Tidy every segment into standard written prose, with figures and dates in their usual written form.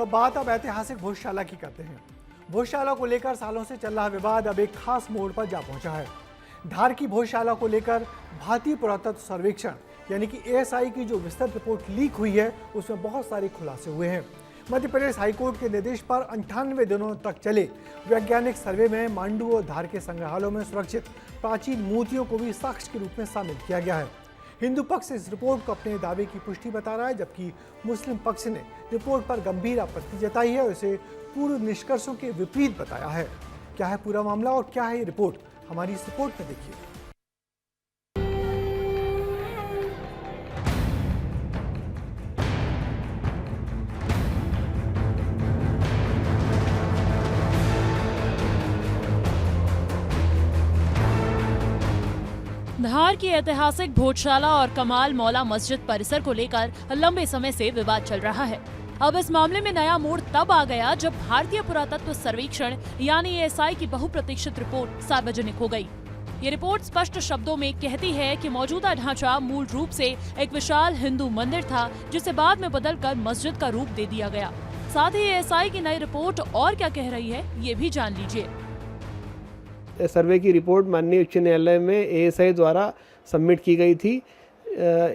तो बात अब ऐतिहासिक भोजशाला की करते हैं। भोजशाला को लेकर सालों से चल रहा विवाद अब एक खास मोड़ पर जा पहुंचा है। धार की भोजशाला को लेकर भारतीय पुरातत्व सर्वेक्षण यानी कि एएसआई की जो विस्तृत रिपोर्ट लीक हुई है, उसमें बहुत सारे खुलासे हुए हैं। मध्य प्रदेश हाईकोर्ट के निर्देश पर 98 दिनों तक चले वैज्ञानिक सर्वे में मांडू और धार के संग्रहालयों में सुरक्षित प्राचीन मूर्तियों को भी साक्ष्य के रूप में शामिल किया गया है। हिंदू पक्ष इस रिपोर्ट को अपने दावे की पुष्टि बता रहा है, जबकि मुस्लिम पक्ष ने रिपोर्ट पर गंभीर आपत्ति जताई है और इसे पूर्व निष्कर्षों के विपरीत बताया है। क्या है पूरा मामला और क्या है ये रिपोर्ट, हमारी इस रिपोर्ट में देखिए। धार की ऐतिहासिक भोजशाला और कमाल मौला मस्जिद परिसर को लेकर लंबे समय से विवाद चल रहा है। अब इस मामले में नया मोड़ तब आ गया जब भारतीय पुरातत्व सर्वेक्षण यानी एएसआई की बहुप्रतीक्षित रिपोर्ट सार्वजनिक हो गई। ये रिपोर्ट स्पष्ट शब्दों में कहती है कि मौजूदा ढांचा मूल रूप से एक विशाल हिंदू मंदिर था, जिसे बाद में बदलकर मस्जिद का रूप दे दिया गया। साथ ही एएसआई की नई रिपोर्ट और क्या कह रही है, ये भी जान लीजिए। सर्वे की रिपोर्ट माननीय उच्च न्यायालय में एएसआई द्वारा सबमिट की गई थी।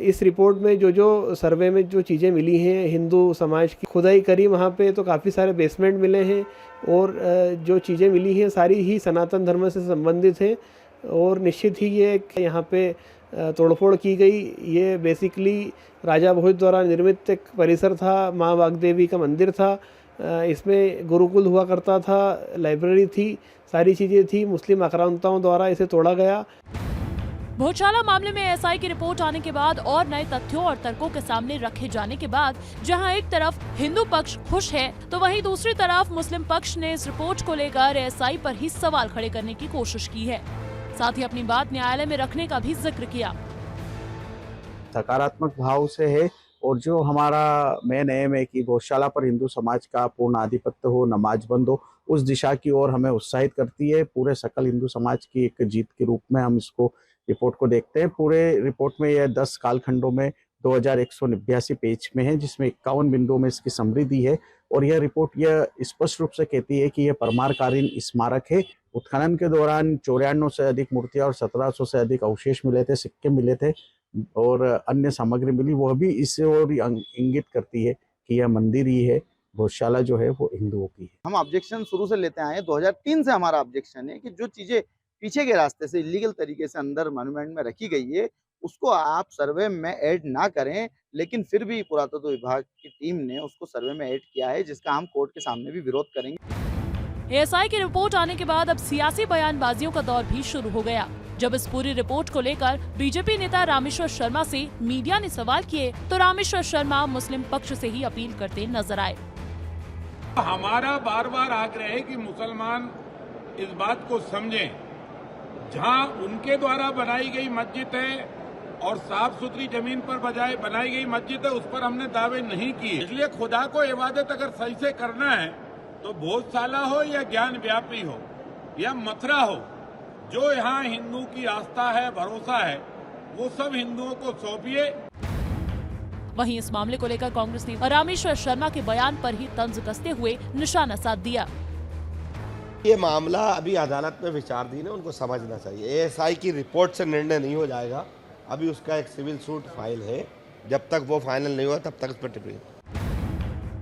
इस रिपोर्ट में जो सर्वे में जो चीज़ें मिली हैं, हिंदू समाज की खुदाई करी वहाँ पे तो काफ़ी सारे बेसमेंट मिले हैं और जो चीज़ें मिली हैं सारी ही सनातन धर्म से संबंधित हैं और निश्चित ही ये यहाँ पे तोड़फोड़ की गई। ये बेसिकली राजा भोज द्वारा निर्मित एक परिसर था, माँ वाग्देवी का मंदिर था। इसमें गुरुकुल हुआ करता था, लाइब्रेरी थी, सारी चीजें थी। मुस्लिम आक्रांताओं द्वारा इसे तोड़ा गया। भोजशाला मामले में एएसआई की रिपोर्ट आने के बाद और नए तथ्यों और तर्कों के सामने रखे जाने के बाद जहां एक तरफ हिंदू पक्ष खुश है, तो वहीं दूसरी तरफ मुस्लिम पक्ष ने इस रिपोर्ट को लेकर एएसआई पर ही सवाल खड़े करने की कोशिश की है। साथ ही अपनी बात न्यायालय में रखने का भी जिक्र किया। सकारात्मक भाव से है और जो हमारा मेन एम है कि गौशाला पर हिंदू समाज का पूर्ण आधिपत्य हो, नमाज बंद हो, उस दिशा की ओर हमें उत्साहित करती है। पूरे सकल हिंदू समाज की एक जीत के रूप में हम इसको रिपोर्ट को देखते हैं। पूरे रिपोर्ट में यह 10 कालखंडों में 2189 पेज में है, जिसमें 51 बिंदुओं में इसकी समरी दी है और यह रिपोर्ट यह स्पष्ट रूप से कहती है कि यह परमारकालीन स्मारक है। उत्खनन के दौरान 94 से अधिक मूर्तियां और 1700 से अधिक अवशेष मिले थे, सिक्के मिले थे और अन्य सामग्री मिली। वह भी इससे और इंगित करती है कि यह मंदिर ही है, भोजशाला जो है वो हिंदुओं की है। हम ऑब्जेक्शन शुरू से लेते आए हैं, 2003 से हमारा ऑब्जेक्शन है कि जो चीजें पीछे के रास्ते से इलीगल तरीके से अंदर मॉन्यूमेंट में रखी गई है, उसको आप सर्वे में ऐड ना करें, लेकिन फिर भी पुरातत्व विभाग की टीम ने उसको सर्वे में ऐड किया है, जिसका हम कोर्ट के सामने भी विरोध करेंगे। एएसआई की रिपोर्ट आने के बाद अब सियासी बयानबाजियों का दौर भी शुरू हो गया। जब इस पूरी रिपोर्ट को लेकर बीजेपी नेता रामेश्वर शर्मा से मीडिया ने सवाल किए, तो रामेश्वर शर्मा मुस्लिम पक्ष से ही अपील करते नजर आए। हमारा बार बार आग्रह है कि मुसलमान इस बात को समझें, जहां उनके द्वारा बनाई गई मस्जिद है और साफ सुथरी जमीन पर बनाई गई मस्जिद है, उस पर हमने दावे नहीं किए। इसलिए खुदा को इबादत अगर सही से करना है तो भोजशाला हो या ज्ञान व्यापी हो या मथुरा हो, जो यहाँ हिंदू की आस्था है, भरोसा है, वो सब हिंदुओं को सौंपिए। वहीं इस मामले को लेकर कांग्रेस ने रामेश्वर शर्मा के बयान पर ही तंज कसते हुए निशाना साध दिया। ये मामला अभी अदालत में विचाराधीन है, उनको समझना चाहिए। एएसआई की रिपोर्ट से निर्णय नहीं हो जाएगा। अभी उसका एक सिविल सूट फाइल है, जब तक वो फाइनल नहीं हुआ तब तक उस पर टिप्पणी।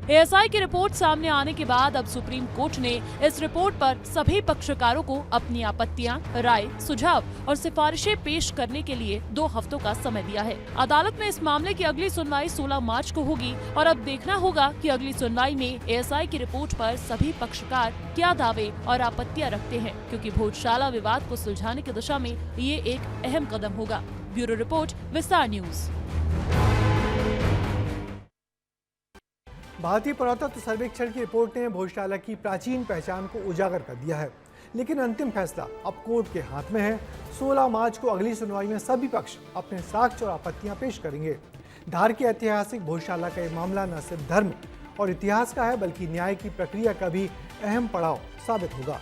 एएसआई की रिपोर्ट सामने आने के बाद अब सुप्रीम कोर्ट ने इस रिपोर्ट पर सभी पक्षकारों को अपनी आपत्तियां, राय, सुझाव और सिफारिशें पेश करने के लिए 2 हफ्तों का समय दिया है। अदालत में इस मामले की अगली सुनवाई 16 मार्च को होगी और अब देखना होगा कि अगली सुनवाई में एएसआई की रिपोर्ट पर सभी पक्षकार क्या दावे और आपत्तियां रखते हैं, क्योंकि भोजशाला विवाद को सुलझाने की दिशा में ये एक अहम कदम होगा। ब्यूरो रिपोर्ट, विस्तार न्यूज। भारतीय पुरातत्व सर्वेक्षण की रिपोर्ट ने भोजशाला की प्राचीन पहचान को उजागर कर दिया है, लेकिन अंतिम फैसला अब कोर्ट के हाथ में है। 16 मार्च को अगली सुनवाई में सभी पक्ष अपने साक्ष्य और आपत्तियां पेश करेंगे। धार की ऐतिहासिक भोजशाला का यह मामला न सिर्फ धर्म और इतिहास का है, बल्कि न्याय की प्रक्रिया का भी अहम पड़ाव साबित होगा।